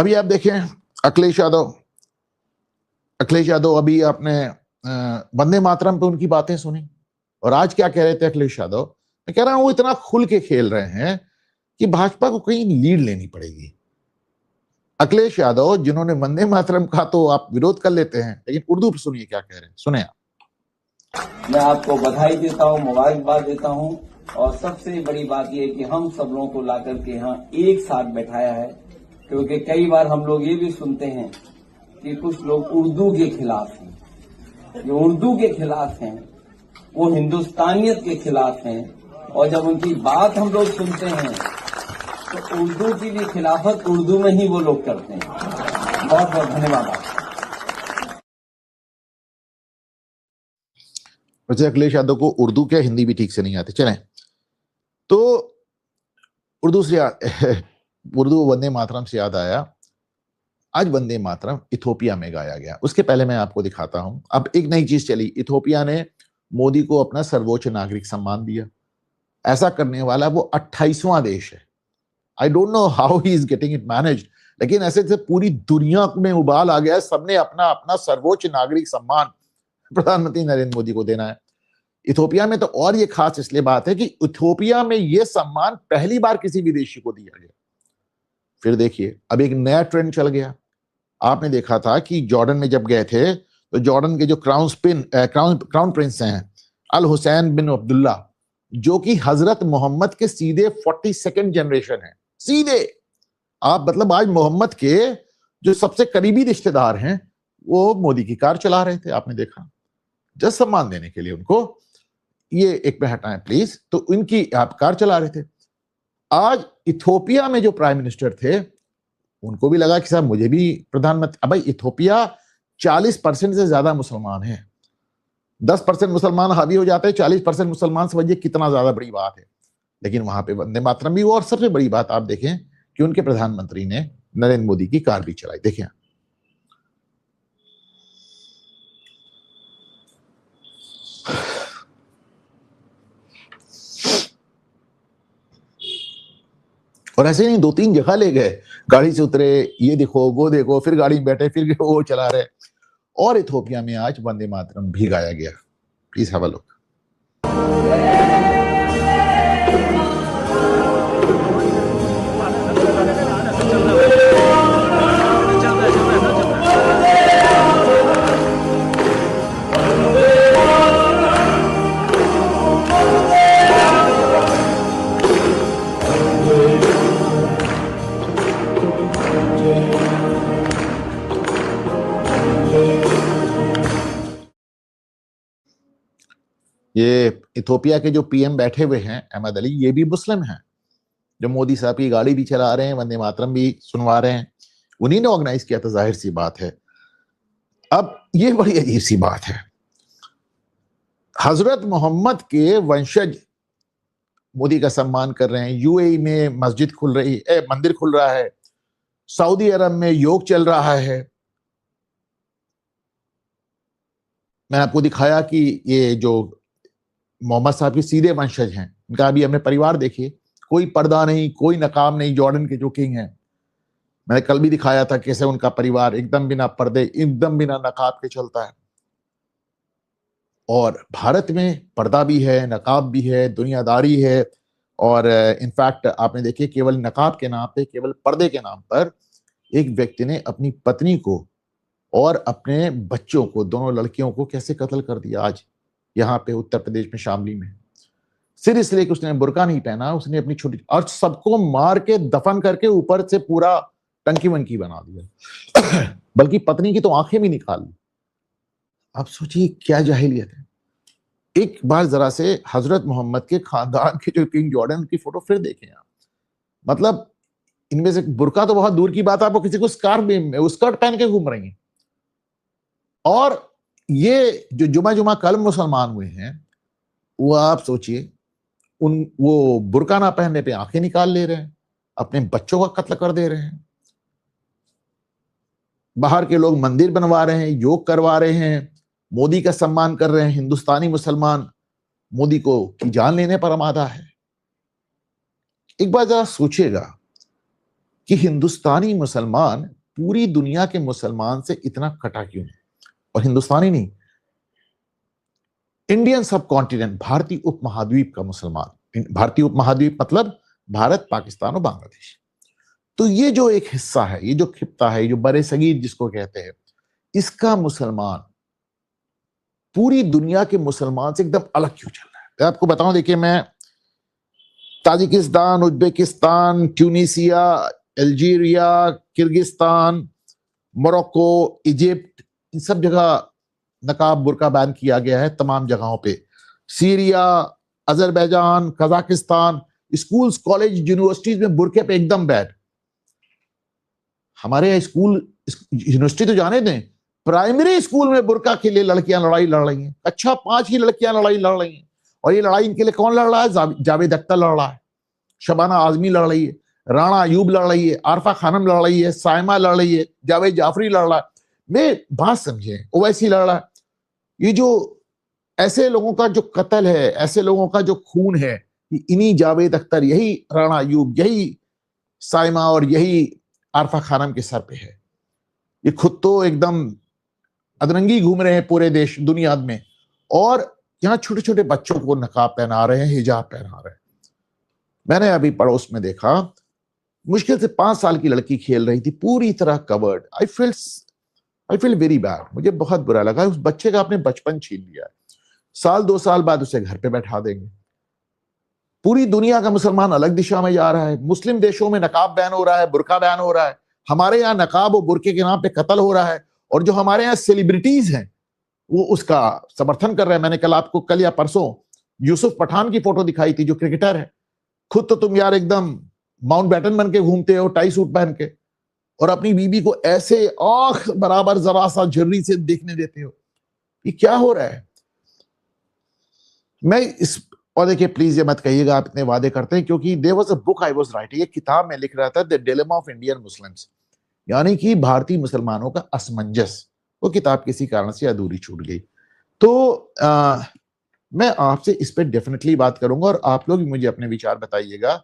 अभी आप देखें अखिलेश यादव अभी आपने वंदे मातरम पे उनकी बातें सुनी, और आज क्या कह रहे थे अखिलेश यादव? मैं कह रहा हूं वो इतना खुल के खेल रहे हैं कि भाजपा को कहीं लीड लेनी पड़ेगी। अखिलेश यादव जिन्होंने वंदे मातरम का तो आप विरोध कर लेते हैं, लेकिन उर्दू पे सुनिए क्या कह रहे हैं, सुने आप। मैं आपको बधाई देता हूं, मुबारकबाद देता हूं, और सबसे बड़ी बात यह है कि हम सब लोगों को लाकर के यहाँ एक साथ बैठाया है, क्योंकि कई बार हम लोग ये भी सुनते हैं कि कुछ लोग उर्दू के खिलाफ हैं। जो उर्दू के खिलाफ हैं वो हिंदुस्तानियत के खिलाफ हैं, और जब उनकी बात हम लोग सुनते हैं तो उर्दू की भी खिलाफत उर्दू में ही वो लोग करते हैं। बहुत बहुत धन्यवाद। वैसे अखिलेश यादव को उर्दू क्या हिंदी भी ठीक से नहीं आती। चलें तो उर्दू वंदे मातरम से याद आया, आज वंदे मातरम इथोपिया में गाया गया। उसके पहले मैं आपको दिखाता हूं, अब एक नई चीज चली, इथोपिया ने मोदी को अपना सर्वोच्च नागरिक सम्मान दिया। ऐसा करने वाला वो 28वां देश है। I don't know how he is getting it managed, लेकिन ऐसे से पूरी दुनिया में उबाल आ गया है, सबने अपना अपना सर्वोच्च नागरिक सम्मान प्रधानमंत्री नरेंद्र मोदी को देना है। इथोपिया में तो और ये खास इसलिए बात है कि इथोपिया में ये सम्मान पहली बार किसी विदेशी को दिया गया। फिर देखिए अब एक नया ट्रेंड चल गया। आपने देखा था कि जॉर्डन में जब गए थे तो जॉर्डन के जो क्राउन प्रिंस हैं अल हुसैन बिन अब्दुल्ला, जो कि हजरत मोहम्मद के सीधे 42nd जनरेशन है, सीधे आप मतलब आज मोहम्मद के जो सबसे करीबी रिश्तेदार हैं वो मोदी की कार चला रहे थे। आपने देखा, जस्ट सम्मान देने के लिए उनको, ये एक पे हटाएं प्लीज, तो इनकी आप कार चला रहे थे। आज इथोपिया में जो प्राइम मिनिस्टर थे उनको भी लगा कि साहब मुझे भी प्रधानमंत्री। अब भाई इथोपिया 40% से ज्यादा मुसलमान है, 10% मुसलमान हावी हो जाते हैं, 40% मुसलमान, समझिए कितना ज्यादा बड़ी बात है। लेकिन वहां पे वंदे मातरम भी हुआ, और सबसे बड़ी बात आप देखें कि उनके प्रधानमंत्री ने नरेंद्र मोदी की कार भी चलाई। देखिए और ऐसे नहीं 2-3 जगह ले गए, गाड़ी से उतरे, ये देखो वो देखो, फिर गाड़ी में बैठे, फिर वो चला रहे। और इथोपिया में आज वंदे मातरम भी गाया गया। Please have a look. ये इथोपिया के जो पीएम बैठे हुए हैं अहमद अली, ये भी मुस्लिम हैं, जो मोदी साहब की गाड़ी भी चला रहे हैं, वंदे मातरम भी सुनवा रहे हैं। उन्हीं ने ऑर्गेनाइज किया था, जाहिर सी बात है। अब ये बड़ी अजीब सी बात है, हजरत मोहम्मद के वंशज मोदी का सम्मान कर रहे हैं। यूएई में मस्जिद खुल रही है, मंदिर खुल रहा है, सऊदी अरब में योग चल रहा है। मैंने आपको दिखाया कि ये जो मोहम्मद साहब के सीधे वंशज हैं, इनका अभी हमने परिवार देखिए, कोई पर्दा नहीं, कोई नकाब नहीं, जॉर्डन के जो किंग हैं। मैंने कल भी दिखाया था कैसे उनका परिवार एकदम बिना पर्दे, एकदम बिना नकाब के चलता है। और भारत में पर्दा भी है, नकाब भी है, दुनियादारी है। और इनफैक्ट आपने देखिए केवल नकाब के नाम पे, केवल पर्दे के नाम पर एक व्यक्ति ने अपनी पत्नी को और अपने बच्चों को, दोनों लड़कियों को कैसे कत्ल कर दिया आज यहाँ पे उत्तर प्रदेश में शामली में। सिर्फ इसलिए कि उसने बुर्का नहीं पहना, उसने अपनी छोटी, और सबको मार के दफन करके ऊपर से पूरा टंकी वंकी बना दिया बल्कि पत्नी की तो आंखें भी निकाल ली। आप सोचिए क्या जाहिलियत है। एक बार जरा से हजरत मोहम्मद के खानदान के जो किंग जॉर्डन की फोटो फिर देखें आप, मतलब इनमें से बुर्का तो बहुत दूर की बात है, आपको किसी को स्कर्ट पहन के घूम रही है। और ये जो जुमा कल मुसलमान हुए हैं, वो आप सोचिए, वो बुर्का ना पहनने पे आंखें निकाल ले रहे हैं, अपने बच्चों का कत्ल कर दे रहे हैं। बाहर के लोग मंदिर बनवा रहे हैं, योग करवा रहे हैं, मोदी का सम्मान कर रहे हैं। हिंदुस्तानी मुसलमान मोदी को की जान लेने पर आमादा है। एक बार जरा सोचिएगा कि हिंदुस्तानी मुसलमान पूरी दुनिया के मुसलमान से इतना कटा क्यों है। और हिंदुस्तानी नहीं, इंडियन सब कॉन्टिनेंट, भारतीय उपमहाद्वीप का मुसलमान, भारतीय उपमहाद्वीप मतलब भारत, पाकिस्तान और बांग्लादेश। तो ये जो एक हिस्सा है, ये जो खित्ता है, ये जो बरे सगीर जिसको कहते हैं, इसका मुसलमान पूरी दुनिया के मुसलमान से एकदम अलग क्यों चल रहा है। मैं आपको बताऊं, देखिए, मैं Tajikistan, Uzbekistan, Tunisia, Algeria, Kyrgyzstan, Morocco, Egypt, इन सब जगह नकाब बुर्का बैन किया गया है, तमाम जगहों पे। Syria, Azerbaijan, Kazakhstan, schools, college, universities में बुर्के पे एकदम बैन। हमारे यहाँ स्कूल, यूनिवर्सिटी तो जाने दें, प्राइमरी स्कूल में बुर्का के लिए लड़कियां लड़ाई लड़ रही हैं। अच्छा, 5 ही लड़कियां लड़ाई लड़ रही हैं, और ये लड़ाई इनके लिए कौन लड़ रहा है? जावेद अख्तर लड़ रहा है, शबाना आजमी लड़ रही है, राणा अयूब लड़ रही है, आरफा खानम लड़ रही है, साइमा लड़ रही है, जावेद जाफरी लड़ रहा है। मैं बात समझे, ओवैसी लड़ रहा है। ये जो ऐसे लोगों का जो कत्ल है, ऐसे लोगों का जो खून है, इन्हीं जावेद अख्तर, यही राणा अयूब, यही साइमा और यही आरफा खानम के सर पे है। ये खुद तो एकदम अदरंगी घूम रहे हैं पूरे देश दुनिया में, और यहाँ छोटे छोटे बच्चों को नकाब पहना रहे हैं, हिजाब पहना रहे हैं। मैंने अभी पड़ोस में देखा, मुश्किल से 5 साल की लड़की खेल रही थी, पूरी तरह covered. I feel very bad, मुझे बहुत बुरा लगा। उस बच्चे का आपने बचपन छीन लिया है। साल 2 साल बाद उसे घर पे बैठा देंगे। पूरी दुनिया का मुसलमान अलग दिशा में जा रहा है। मुस्लिम देशों में नकाब बैन हो रहा है, बुर्का बैन हो रहा है। हमारे यहाँ नकाब और बुर्के के नाम पे कत्ल हो रहा है, और जो हमारे यहाँ सेलिब्रिटीज हैं वो उसका समर्थन कर रहे हैं। मैंने कल या परसों यूसुफ पठान की फोटो दिखाई थी, जो क्रिकेटर है। खुद तो तुम यार एकदम माउंटबेटन बन के घूमते हो, टाई सूट पहन के, और अपनी बीबी को ऐसे आंख बराबर जरा सा झुर्री से देखने देते हो। ये क्या हो रहा है? मैं इस, और देखिए प्लीज ये मत कहिएगा आप इतने वादे करते हैं, क्योंकि there was a book I was writing, एक किताब में लिख रहा था, the dilemma of Indian Muslims, यानी कि भारतीय मुसलमानों का असमंजस। वो किताब किसी कारण से अधूरी छूट गई। तो मैं आपसे इस पे डेफिनेटली बात करूंगा, और आप लोग भी मुझे अपने विचार बताइएगा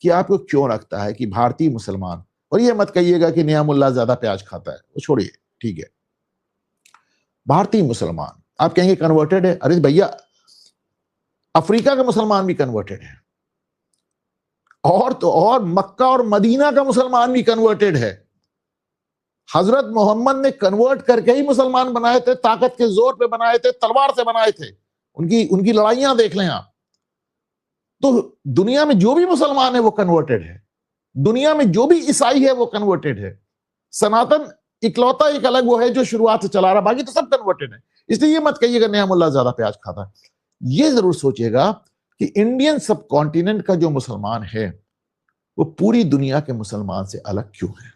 कि आपको क्यों लगता है कि भारतीय मुसलमान, और ये मत कहिएगा कि नियामुल्लाह ज्यादा प्याज खाता है, वो छोड़िए, ठीक है। भारतीय मुसलमान आप कहेंगे कन्वर्टेड है। अरे भैया, अफ्रीका का मुसलमान भी कन्वर्टेड है, और तो और मक्का और मदीना का मुसलमान भी कन्वर्टेड है। हजरत मोहम्मद ने कन्वर्ट करके ही मुसलमान बनाए थे, ताकत के जोर पे बनाए थे, तलवार से बनाए थे। उनकी लड़ाइयां देख लें आप। तो दुनिया में जो भी मुसलमान है वो कन्वर्टेड है, दुनिया में जो भी ईसाई है वो कन्वर्टेड है। सनातन इकलौता एक अलग वो है जो शुरुआत से चला रहा, बाकी तो सब कन्वर्टेड है। इसलिए ये मत कहिएगा नियामुल्लाह ज्यादा प्याज खाता है। ये जरूर सोचिएगा कि इंडियन सब कॉन्टिनेंट का जो मुसलमान है वो पूरी दुनिया के मुसलमान से अलग क्यों है।